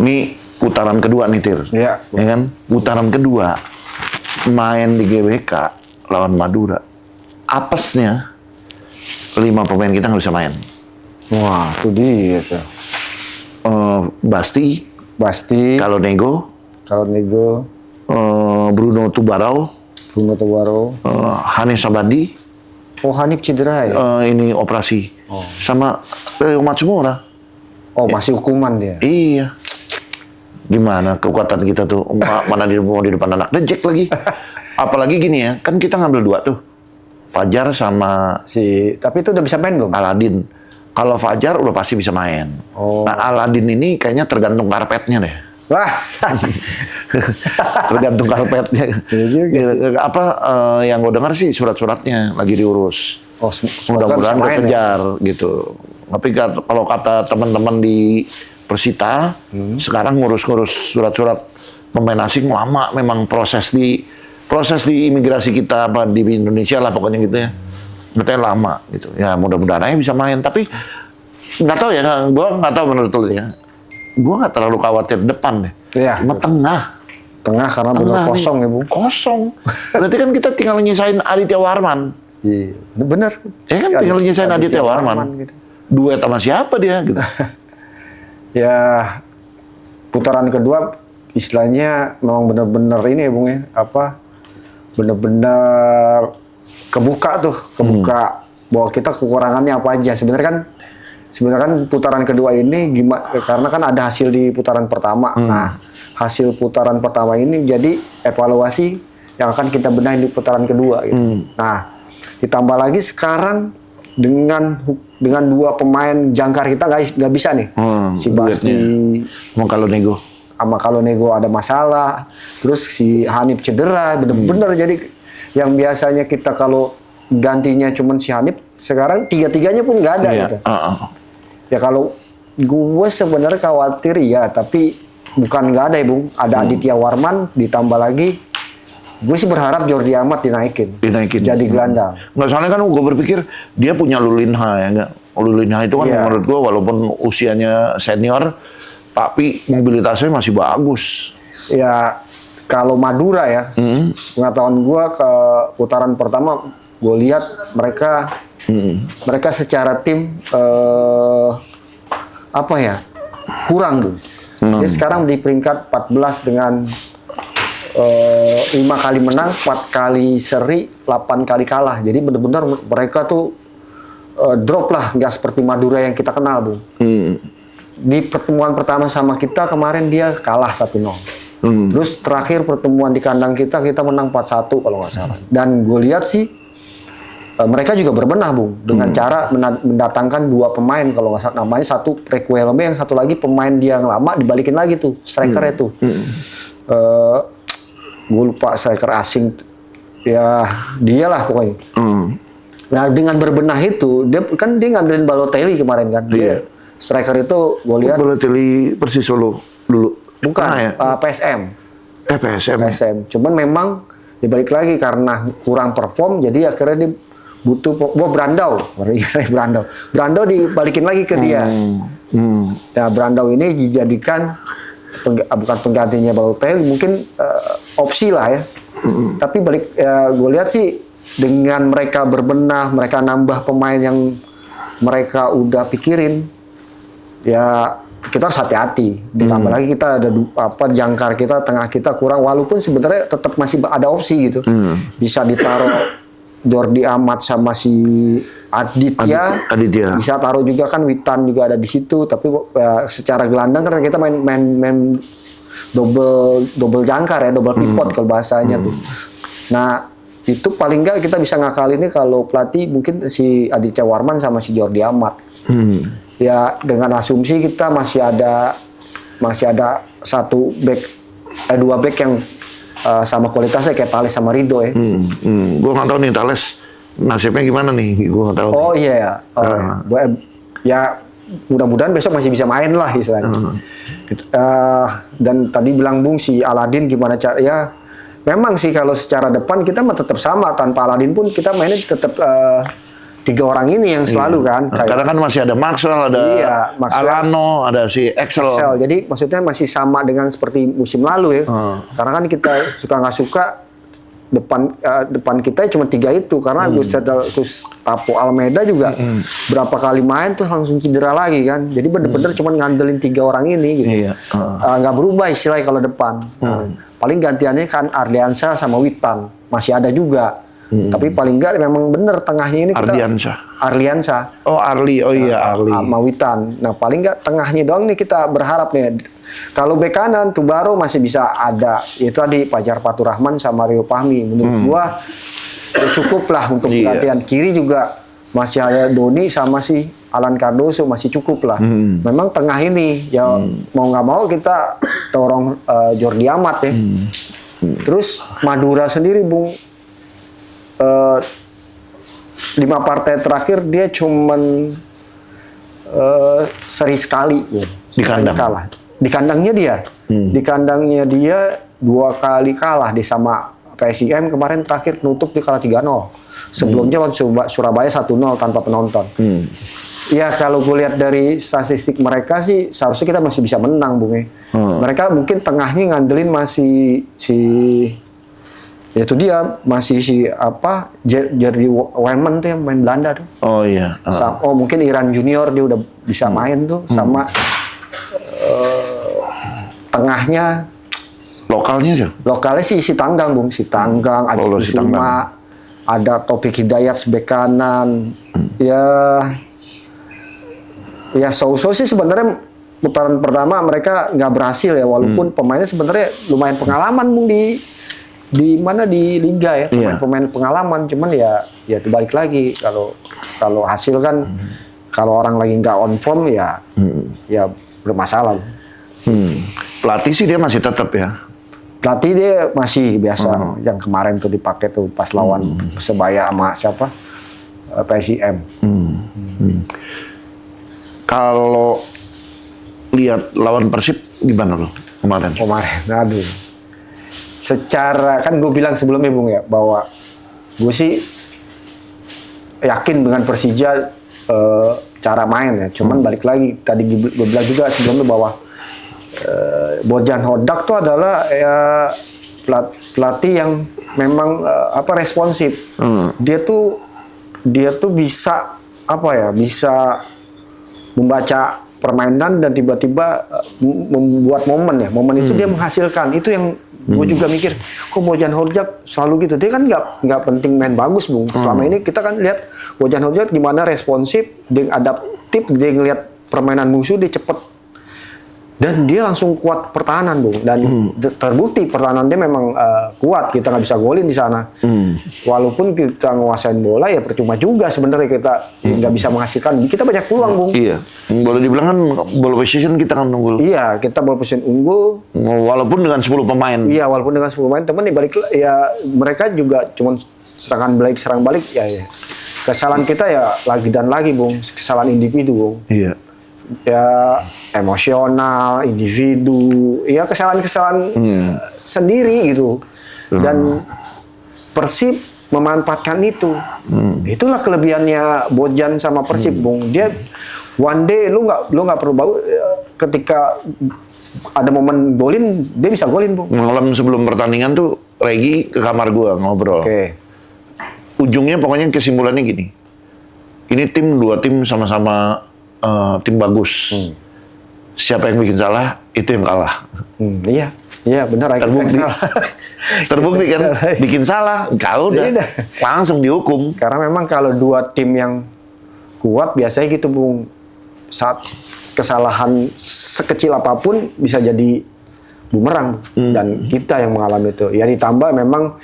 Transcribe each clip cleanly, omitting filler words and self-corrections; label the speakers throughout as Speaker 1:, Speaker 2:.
Speaker 1: Ini putaran kedua nih, Tir.
Speaker 2: Iya.
Speaker 1: Ya kan? Putaran kedua main di GBK lawan Madura. Apesnya 5 pemain kita nggak bisa main.
Speaker 2: Wah, itu dia tuh.
Speaker 1: Basti, kalau Nego, Bruno Tubarau, Hanif Sabandi.
Speaker 2: Oh, Hanif cedera ya?
Speaker 1: Ini operasi. Sama Leo Matsumura.
Speaker 2: Oh, masih hukuman dia?
Speaker 1: Iya. Gimana kekuatan kita tuh? Mana mau di depan anak dejek lagi. Apalagi gini ya, kan kita ngambil 2 tuh. Fajar sama
Speaker 2: tapi itu udah bisa main belum?
Speaker 1: Aladin. Kalau Fajar udah pasti bisa main. Nah, Aladin ini kayaknya tergantung karpetnya deh.
Speaker 2: Wah.
Speaker 1: Tergantung karpetnya.
Speaker 2: Iya,
Speaker 1: yang gue dengar sih surat-suratnya lagi diurus. Mudah-mudahan kekejar gitu. Tapi kalau kata teman-teman di Persita, sekarang ngurus-ngurus surat-surat pemain asing lama, memang proses di imigrasi kita apa di Indonesia lah pokoknya gitu ya. Katanya lama gitu. Ya mudah-mudahan aja bisa main. Tapi nggak tahu ya, gue nggak tahu menurut lu ya. Gue nggak terlalu khawatir depan deh.
Speaker 2: Iya.
Speaker 1: Cuma tengah
Speaker 2: karena benar kosong ya, Bu.
Speaker 1: Kosong. Berarti kan kita tinggal nyisain Aditya Warman.
Speaker 2: Iya, bener.
Speaker 1: Ya kan tinggal nyisain Aditya Warman.
Speaker 2: Gitu.
Speaker 1: Duet sama siapa dia gitu.
Speaker 2: Ya, putaran kedua istilahnya memang benar-benar ini ya, Bung ya. Benar-benar kebuka bahwa kita kekurangannya apa aja. Sebenarnya kan putaran kedua ini karena kan ada hasil di putaran pertama. Nah, hasil putaran pertama ini jadi evaluasi yang akan kita benahi di putaran kedua gitu. Nah, ditambah lagi sekarang dengan 2 pemain jangkar kita nggak bisa nih. Si Basti
Speaker 1: sama
Speaker 2: kalau Nego ada masalah, terus si Hanif cedera, bener-bener jadi yang biasanya kita kalau gantinya cuman si Hanif, sekarang 3-3-nya pun nggak ada gitu. Ya kalau gue sebenarnya khawatir ya, tapi bukan nggak ada ya, Bung. Ada Aditya Warman, ditambah lagi gue sih berharap Jordi Amat dinaikin. Jadi gelandang.
Speaker 1: Nggak, soalnya kan gue berpikir dia punya Lulinha ya nggak. Lulinha itu kan menurut gue walaupun usianya senior, tapi mobilitasnya masih bagus.
Speaker 2: Ya kalau Madura ya, pengetahuan gue ke putaran pertama, gue lihat mereka secara tim kurang, Bu. Dia sekarang di peringkat 14 dengan 5 kali menang, 4 kali seri, 8 kali kalah. Jadi benar-benar mereka tuh drop lah, nggak seperti Madura yang kita kenal, Bu. Di pertemuan pertama sama kita kemarin dia kalah 1-0. Terus terakhir pertemuan di kandang kita menang 4-1 kalau nggak salah. Dan gue lihat sih mereka juga berbenah, Bung, dengan cara mendatangkan 2 pemain kalau nggak salah, namanya satu Requelme, yang satu lagi pemain dia yang lama dibalikin lagi tuh strikernya tuh. Gue lupa striker asing ya, dia lah pokoknya. Nah, dengan berbenah itu dia ngandelin Balotelli kemarin kan. Striker itu gue lihat
Speaker 1: Balotelli Persis Solo dulu.
Speaker 2: Bukan, ya? PSM.
Speaker 1: PSM.
Speaker 2: Cuman memang dibalik lagi karena kurang perform, jadi akhirnya dia butuh Brandao dibalikin lagi ke dia. Nah, Brandao ini dijadikan bukan penggantinya Balotelli, mungkin opsi lah ya. Tapi gue lihat sih dengan mereka berbenah, mereka nambah pemain yang mereka udah pikirin, ya kita harus hati-hati. Ditambah lagi kita ada jangkar kita, tengah kita kurang, walaupun sebenarnya tetap masih ada opsi gitu. Bisa ditaruh Jordi Amat sama si Aditya. Bisa taruh juga kan, Witan juga ada di situ, tapi secara gelandang karena kita main double jangkar ya, double pivot kalau bahasanya tuh. Nah, itu paling nggak kita bisa ngakalinnya kalau pelatih mungkin si Aditya Warman sama si Jordi Amat. Ya dengan asumsi kita masih ada 2 back yang sama kualitasnya kayak Thales sama Rido ya.
Speaker 1: Gue nggak tahu nih Thales nasibnya gimana nih, gue nggak tahu.
Speaker 2: Oh iya ya. Mudah-mudahan besok masih bisa main lah istilahnya. Dan tadi bilang Bung si Aladin gimana cara ya. Memang sih kalau secara depan kita tetap sama, tanpa Aladin pun kita mainnya tetap 3 orang ini yang selalu kan.
Speaker 1: Karena kan masih ada Maxwell, ada
Speaker 2: Maxwell,
Speaker 1: Alano, ada si Excel.
Speaker 2: Jadi maksudnya masih sama dengan seperti musim lalu ya. Karena kan kita suka nggak suka depan kita cuma 3 itu, karena Gustavo Almeida juga berapa kali main tuh langsung cedera lagi kan. Jadi bener-bener cuma ngandelin 3 orang ini gitu. Nggak berubah istilahnya kalau depan. Paling gantiannya kan Arliansyah sama Witan masih ada juga. Tapi paling enggak memang bener tengahnya ini kita Arliansyah.
Speaker 1: Oh Arli, Arli.
Speaker 2: Sama Witan. Nah paling enggak tengahnya doang nih kita berharap nih. Kalau bek kanan Tubaro masih bisa ada. Itu tadi Fajar Faturrahman sama Rio Fahmi. Menurut gua ya cukup lah untuk latihan. Kiri juga masih ada Doni sama si Alan Cardoso, masih cukup lah. Memang tengah ini ya mau nggak mau kita dorong Jordi Amat ya. Terus Madura sendiri Bung, 5 partai terakhir dia cuman seri sekali
Speaker 1: di kandang.
Speaker 2: kalah. Di kandangnya dia. Di kandangnya dia 2 kali kalah di sama PSIM kemarin, terakhir nutup di kalah 3-0. Sebelumnya waktu Surabaya 1-0 tanpa penonton. Ya kalau gue lihat dari statistik mereka sih seharusnya kita masih bisa menang Bung. Mereka mungkin tengahnya ngandelin masih itu dia masih Jerry Weman tuh yang main Belanda tuh.
Speaker 1: Oh iya.
Speaker 2: Mungkin Iran Junior dia udah bisa main tuh, sama tengahnya lokalnya sih si Tanggang Bung, si Tanggang, Aji Kusuma, ada Taufik Hidayat sebek kanan. Ya so sih sebenarnya putaran pertama mereka nggak berhasil ya, walaupun pemainnya sebenarnya lumayan pengalaman Bung di liga ya, pemain pengalaman, cuman ya balik lagi kalau hasil kan kalau orang lagi nggak on form ya bermasalah.
Speaker 1: Pelatih sih dia masih tetap ya.
Speaker 2: Pelatih dia masih biasa, yang kemarin tuh dipakai tuh pas lawan Persebaya sama siapa? PSIM.
Speaker 1: Kalau lihat lawan Persib gimana lo kemarin?
Speaker 2: Aduh. Secara kan gue bilang sebelumnya Bung ya, bahwa gue sih yakin dengan Persija cara main ya. Cuman balik lagi tadi gue bilang juga sebelumnya bahwa Bojan Hodak tuh adalah pelatih yang memang responsif. Dia tuh bisa bisa membaca permainan dan tiba-tiba membuat momen ya. Momen itu dia menghasilkan. Itu yang gue juga mikir, kok Bojan Hodak selalu gitu. Dia kan nggak penting main bagus Bung. Selama ini kita kan lihat Bojan Hodak gimana responsif, dia adaptif, dia ngelihat permainan musuh dia cepet. Dan dia langsung kuat pertahanan Bung, dan terbukti pertahanan dia memang kuat. Kita nggak bisa golin di sana. Walaupun kita nguasain bola ya percuma juga sebenarnya, kita nggak bisa menghasilkan. Kita banyak peluang Bung.
Speaker 1: Iya, boleh dibilang kan ball position kita kan unggul.
Speaker 2: Iya, kita ball position unggul.
Speaker 1: Walaupun dengan 10 pemain.
Speaker 2: Iya, walaupun dengan 10 pemain, teman balik ya mereka juga cuma serang balik ya. Kesalahan kita ya lagi dan lagi Bung, kesalahan individu Bung.
Speaker 1: Iya.
Speaker 2: Ya emosional, individu, ya kesalahan-kesalahan sendiri gitu. Dan Persib memanfaatkan itu. Itulah kelebihannya Bojan sama Persib Bung. Dia one day lu nggak perlu ketika ada momen golin dia bisa golin Bung.
Speaker 1: Malam sebelum pertandingan tuh Regi ke kamar gua ngobrol. Ujungnya pokoknya kesimpulannya gini. Ini dua tim sama-sama tim bagus. Siapa yang bikin salah, itu yang kalah.
Speaker 2: Iya benar.
Speaker 1: Terbukti kan, bikin salah, kau udah langsung dihukum.
Speaker 2: Karena memang kalau 2 tim yang kuat biasanya gitu Bung, saat kesalahan sekecil apapun bisa jadi bumerang. Dan kita yang mengalami itu. Ya ditambah memang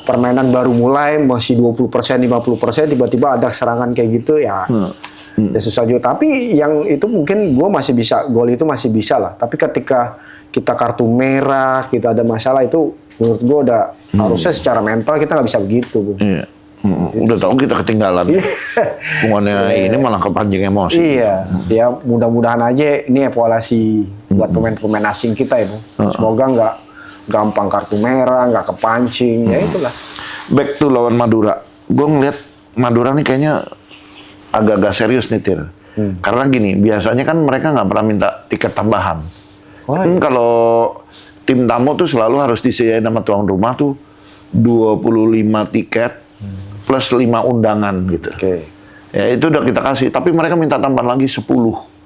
Speaker 2: permainan baru mulai, masih 20%, 50%, tiba-tiba ada serangan kayak gitu ya. Ya susah juga. Tapi yang itu mungkin gue masih bisa, gol itu masih bisa lah. Tapi ketika kita kartu merah, kita ada masalah, itu menurut gue udah harusnya secara mental kita nggak bisa begitu Bung.
Speaker 1: Iya. Udah tahu kita ketinggalan. Hubungannya ini malah kepancing emosi.
Speaker 2: Iya. Ya mudah-mudahan aja ini evaluasi buat pemain-pemain asing kita ya Bung. Semoga nggak gampang kartu merah, nggak kepancing. Ya itulah.
Speaker 1: Back to lawan Madura. Gue ngeliat Madura nih kayaknya agak-agak serius nih, Tir. Karena gini, biasanya kan mereka nggak pernah minta tiket tambahan. Kalau tim tamu tuh selalu harus disediain sama tuan rumah tuh 25 tiket plus 5 undangan gitu. Ya itu udah kita kasih, tapi mereka minta tambahan lagi 10.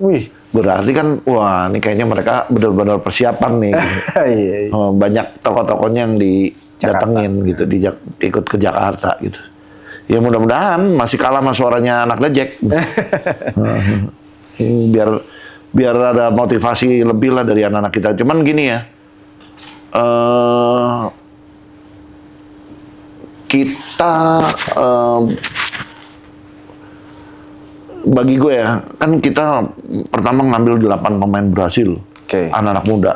Speaker 2: Wih.
Speaker 1: Berarti kan, wah ini kayaknya mereka benar-benar persiapan nih. Gitu. Banyak tokoh-tokohnya yang didatengin gitu, ikut ke Jakarta gitu. Ya mudah-mudahan masih kalah sama suaranya anak Lejek. biar ada motivasi lebih lah dari anak-anak kita. Cuman gini ya, kita bagi gue ya, kan kita pertama ngambil 8 pemain Brasil, anak-anak muda.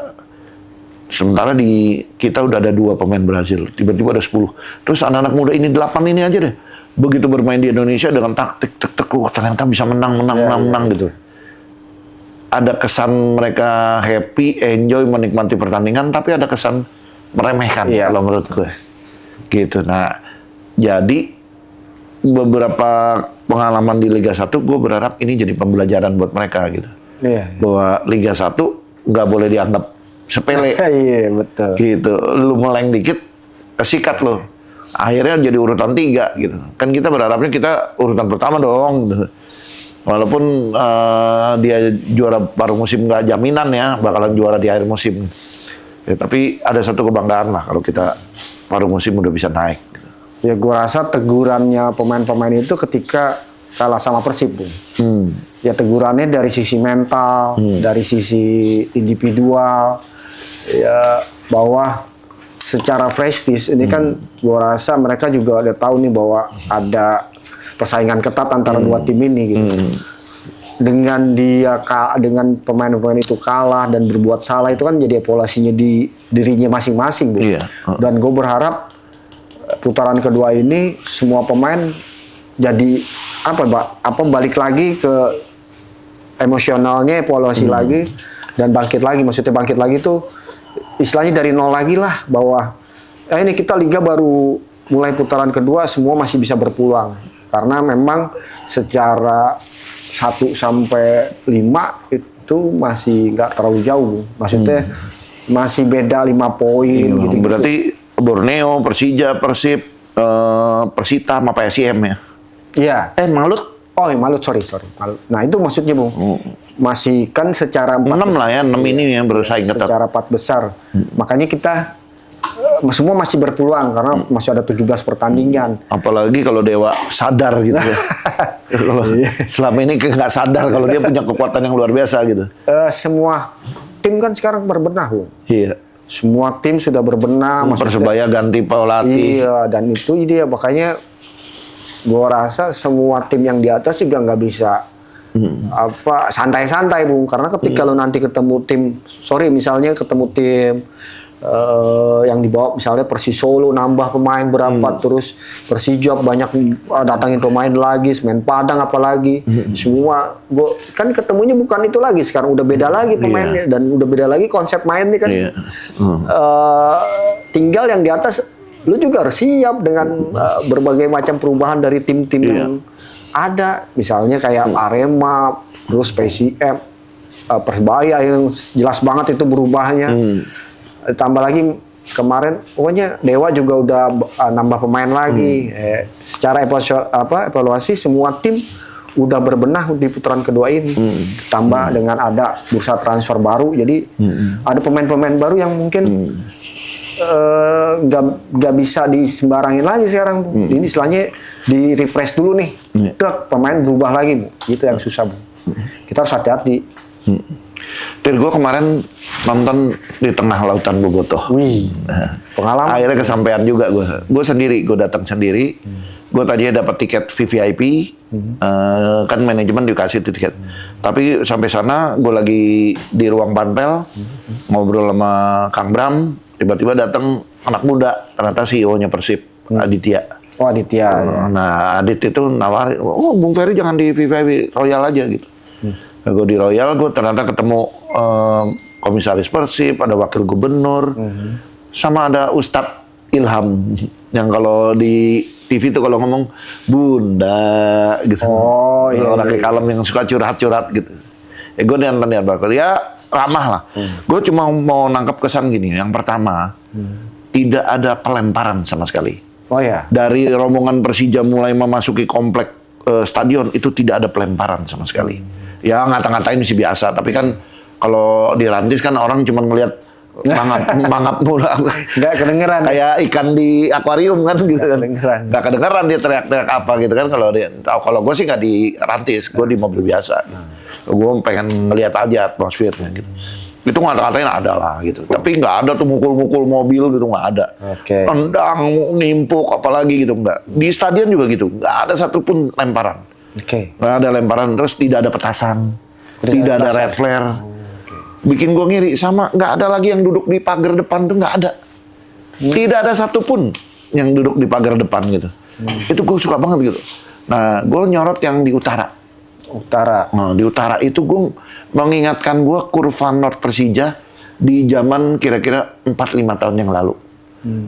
Speaker 1: Sementara di kita udah ada 2 pemain Brasil, tiba-tiba ada 10. Terus anak-anak muda ini 8 ini aja deh, begitu bermain di Indonesia dengan taktik ternyata bisa menang gitu. Ada kesan mereka happy, enjoy, menikmati pertandingan, tapi ada kesan meremehkan kalau menurut gue. Gitu. Nah, jadi beberapa pengalaman di Liga 1, gue berharap ini jadi pembelajaran buat mereka gitu. Bahwa Liga 1 nggak boleh dianggap sepele.
Speaker 2: Iya, betul.
Speaker 1: Gitu. Lu meleng dikit, kesikat lo. Akhirnya jadi urutan 3 gitu. Kan kita berharapnya kita urutan pertama dong. Gitu. Walaupun dia juara paruh musim nggak jaminan ya, bakalan juara di akhir musim. Ya, tapi ada satu kebanggaan lah kalau kita paruh musim udah bisa naik.
Speaker 2: Ya gue rasa tegurannya pemain-pemain itu ketika kalah sama Persib, Bung. Ya tegurannya dari sisi mental, dari sisi individual, ya bahwa secara prestis ini kan gue rasa mereka juga udah tahu nih bahwa ada persaingan ketat antara 2 tim ini gitu. Dengan dengan pemain-pemain itu kalah dan berbuat salah itu kan jadi evaluasinya di dirinya masing-masing, Bung. Dan gue berharap putaran kedua ini semua pemain jadi balik lagi ke emosionalnya, evaluasi lagi dan bangkit lagi. Maksudnya bangkit lagi tuh istilahnya dari nol lagi lah, bahwa ini kita liga baru mulai putaran kedua, semua masih bisa berpeluang karena memang secara 1 sampai 5 itu masih nggak terlalu jauh. Maksudnya masih beda 5 poin gitu.
Speaker 1: Berarti Borneo, Persija, Persib, Persita sama PSIM ya?
Speaker 2: Iya.
Speaker 1: Malut?
Speaker 2: Oh, Malut, sorry. Malut. Nah, itu maksudnya, Bung. Masih kan secara
Speaker 1: 6 lah ya, 6 ini yang bersaing ketat.
Speaker 2: Secara 4 besar. Makanya kita semua masih berpeluang karena masih ada 17 pertandingan.
Speaker 1: Apalagi kalau Dewa sadar gitu ya. Kalau selama ini nggak sadar kalau dia punya kekuatan yang luar biasa gitu.
Speaker 2: Semua tim kan sekarang berbenah, Bung.
Speaker 1: Iya.
Speaker 2: Semua tim sudah berbenah.
Speaker 1: Persebaya ganti pelatih.
Speaker 2: Iya, dan itu dia makanya gua rasa semua tim yang di atas juga nggak bisa santai-santai, Bung. Karena ketika lo nanti ketemu tim, misalnya ketemu tim yang dibawa misalnya Persis Solo nambah pemain berapa, terus Persija banyak datangin pemain lagi, Semen Padang apalagi, semua kan ketemunya bukan itu lagi, sekarang udah beda lagi pemainnya dan udah beda lagi konsep mainnya kan. Tinggal yang di atas lu juga harus siap dengan berbagai macam perubahan dari tim-tim yang ada, misalnya kayak Arema, terus PSIM, Persebaya yang jelas banget itu berubahnya. Tambah lagi kemarin pokoknya Dewa juga udah nambah pemain lagi. Secara evaluasi semua tim udah berbenah di putaran kedua ini. Tambah dengan ada bursa transfer baru, jadi ada pemain-pemain baru yang mungkin nggak bisa disembarangin lagi sekarang, Bu. Ini istilahnya di refresh dulu nih. Pemain berubah lagi, Bu. Itu yang susah, Bu. Kita harus hati-hati.
Speaker 1: Tir, gue kemarin nonton di tengah lautan Bogoto.
Speaker 2: Pengalaman.
Speaker 1: Akhirnya kesampaian juga gue. Gue sendiri, gue datang sendiri. Gue tadinya dapat tiket VVIP, kan manajemen dikasih tiket. Tapi sampai sana, gue lagi di ruang panpel, ngobrol sama Kang Bram, tiba-tiba datang anak muda, ternyata CEO-nya Persib, Aditya.
Speaker 2: Oh, Aditya.
Speaker 1: Nah, Adit itu nawarin, Bung Ferry jangan di VVIP, Royal aja gitu. Gue di Royal, gue ternyata ketemu komisaris Persib, ada wakil gubernur, sama ada Ustadz Ilham, yang kalau di TV tuh kalau ngomong Bunda gitu.
Speaker 2: Oh, iya,
Speaker 1: Orang
Speaker 2: iya.
Speaker 1: kayak kalem yang suka curhat-curhat gitu. Gue nonton dia bakal ya ramah lah. Gue cuma mau nangkep kesan gini. Yang pertama, tidak ada pelemparan sama sekali.
Speaker 2: Oh ya.
Speaker 1: Dari rombongan Persija mulai memasuki komplek stadion itu tidak ada pelemparan sama sekali. Ya ngata-ngatain sih biasa, tapi kan kalau di Rantis kan orang cuma ngelihat mangap mula.
Speaker 2: Nggak kedengeran.
Speaker 1: Kayak ikan di akuarium kan gitu kan.
Speaker 2: Kedengeran.
Speaker 1: Nggak kedengeran dia teriak-teriak apa gitu kan kalau gue sih nggak di Rantis, gue di mobil biasa. Gue pengen ngelihat aja atmosfernya gitu. Itu ngata-ngatain ada lah gitu. Tapi nggak ada tuh mukul-mukul mobil gitu, nggak ada.
Speaker 2: Oke.
Speaker 1: Tendang, nimpuk, apalagi gitu nggak. Di stadion juga gitu, nggak ada satupun lemparan.
Speaker 2: Oke.
Speaker 1: Nggak ada lemparan, terus tidak ada petasan, tidak ada red flare. Bikin gue ngiri sama nggak ada lagi yang duduk di pagar depan tuh nggak ada. Tidak ada satupun yang duduk di pagar depan gitu. Itu gue suka banget gitu. Nah, gue nyorot yang di utara. Nah, di utara itu gue mengingatkan gue kurva North Persija di zaman kira-kira 4-5 tahun yang lalu.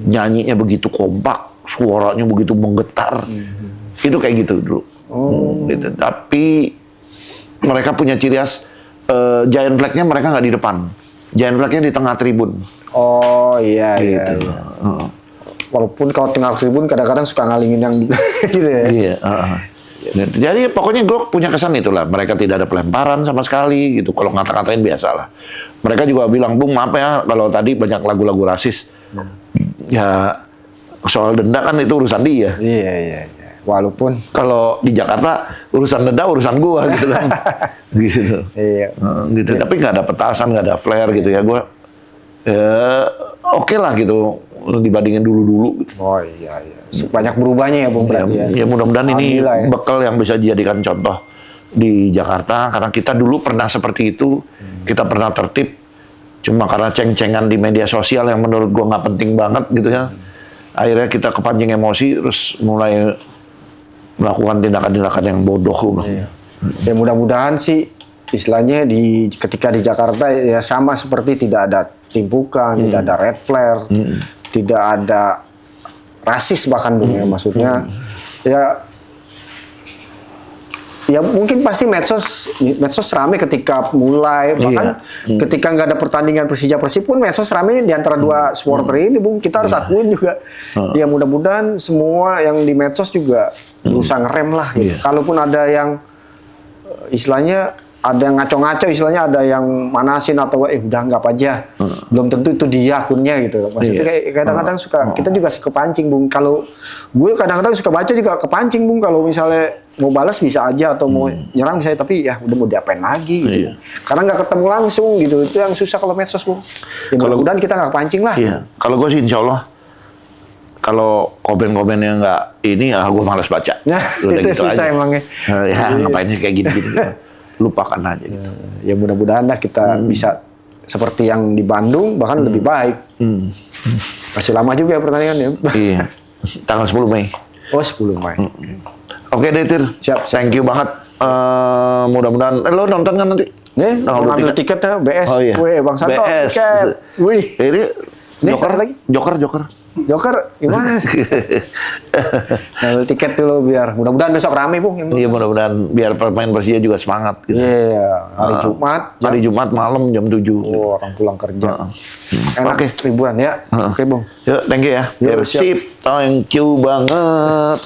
Speaker 1: Nyanyinya begitu kompak, suaranya begitu menggetar. Itu kayak gitu dulu. Gitu. Tapi mereka punya ciri khas giant flag-nya mereka nggak di depan. Giant flag-nya di tengah tribun.
Speaker 2: Oh iya
Speaker 1: Gitu.
Speaker 2: iya. Walaupun kalau tengah tribun kadang-kadang suka ngalingin yang gitu ya.
Speaker 1: Iya. Jadi pokoknya gue punya kesan itulah. Mereka tidak ada pelemparan sama sekali gitu. Kalau ngata-ngatain biasa lah. Mereka juga bilang, Bung maaf ya kalau tadi banyak lagu-lagu rasis. Ya soal denda kan itu urusan dia.
Speaker 2: Iya. Walaupun
Speaker 1: Kalau di Jakarta urusan denda urusan gua gitu kan. Gitu.
Speaker 2: iya.
Speaker 1: Gitu. Tapi nggak ada petasan, nggak ada flare gitu ya. Gue oke lah gitu dibandingin dulu-dulu. Gitu.
Speaker 2: Oh iya. Banyak berubahnya ya Bung berarti ya.
Speaker 1: Ya mudah-mudahan ini
Speaker 2: Alhamdulillah ya.
Speaker 1: bekal yang bisa dijadikan contoh di Jakarta karena kita dulu pernah seperti itu, kita pernah tertib cuma karena ceng-cengan di media sosial yang menurut gua nggak penting banget gitu ya. Akhirnya kita kepancing emosi terus mulai melakukan tindakan-tindakan yang bodoh.
Speaker 2: Iya. Ya mudah-mudahan sih istilahnya ketika di Jakarta ya sama seperti tidak ada timbukan, tidak ada red flare, tidak ada rasis bahkan Bung ya maksudnya ya mungkin pasti medsos rame ketika mulai bahkan ketika nggak ada pertandingan Persija Persib pun medsos rame di antara dua supporter ini Bung, kita harus akuin juga ya mudah-mudahan semua yang di medsos juga berusaha ngerem lah gitu. Kalaupun ada yang istilahnya ada yang ngaco-ngaco, istilahnya ada yang manasin atau udah anggap aja, belum tentu itu dia akunnya gitu. Maksudnya kayak kadang-kadang suka kita juga suka kepancing Bung. Kalau gue kadang-kadang suka baca juga kepancing Bung. Kalau misalnya mau balas bisa aja atau mau nyerang bisa, tapi ya udah mau diapain lagi gitu. Karena nggak ketemu langsung gitu. Itu yang susah kalau medsos Bung. Ya, mudah-mudahan kita nggak kepancing lah.
Speaker 1: Iya. Kalau gue sih insya Allah kalau komen-komennya nggak ini ya gue malas baca.
Speaker 2: Nah,
Speaker 1: udah
Speaker 2: itu
Speaker 1: gitu
Speaker 2: susah
Speaker 1: aja.
Speaker 2: emangnya.
Speaker 1: Ya ngapain sih kayak gini-gini. Lupakan aja gitu.
Speaker 2: Ya mudah-mudahan lah kita bisa seperti yang di Bandung bahkan lebih baik. Masih lama juga ya pertandingan ya.
Speaker 1: Iya. Tanggal 10 Mei.
Speaker 2: Oh 10 Mei.
Speaker 1: Oke deh Tir.
Speaker 2: Siap.
Speaker 1: Thank you banget. Mudah-mudahan lo nonton kan nanti?
Speaker 2: Nih, ngambil tiketnya BS.
Speaker 1: Oh iya.
Speaker 2: Wih, Bang Santo.
Speaker 1: BS.
Speaker 2: Tiket. Wih.
Speaker 1: Ini
Speaker 2: Joker lagi?
Speaker 1: Joker.
Speaker 2: Joker gimana? Ngambil tiket dulu biar mudah-mudahan besok rame Bung.
Speaker 1: Iya mudah-mudahan biar pemain Persija juga semangat gitu.
Speaker 2: Iya, hari Jumat.
Speaker 1: Hari Jumat malam jam 7.
Speaker 2: Oh, orang pulang kerja. Enak
Speaker 1: Oke.
Speaker 2: liburan ya. Oke Bung.
Speaker 1: Yuk, thank you ya.
Speaker 2: Yuk, siap.
Speaker 1: Sip. Thank you banget.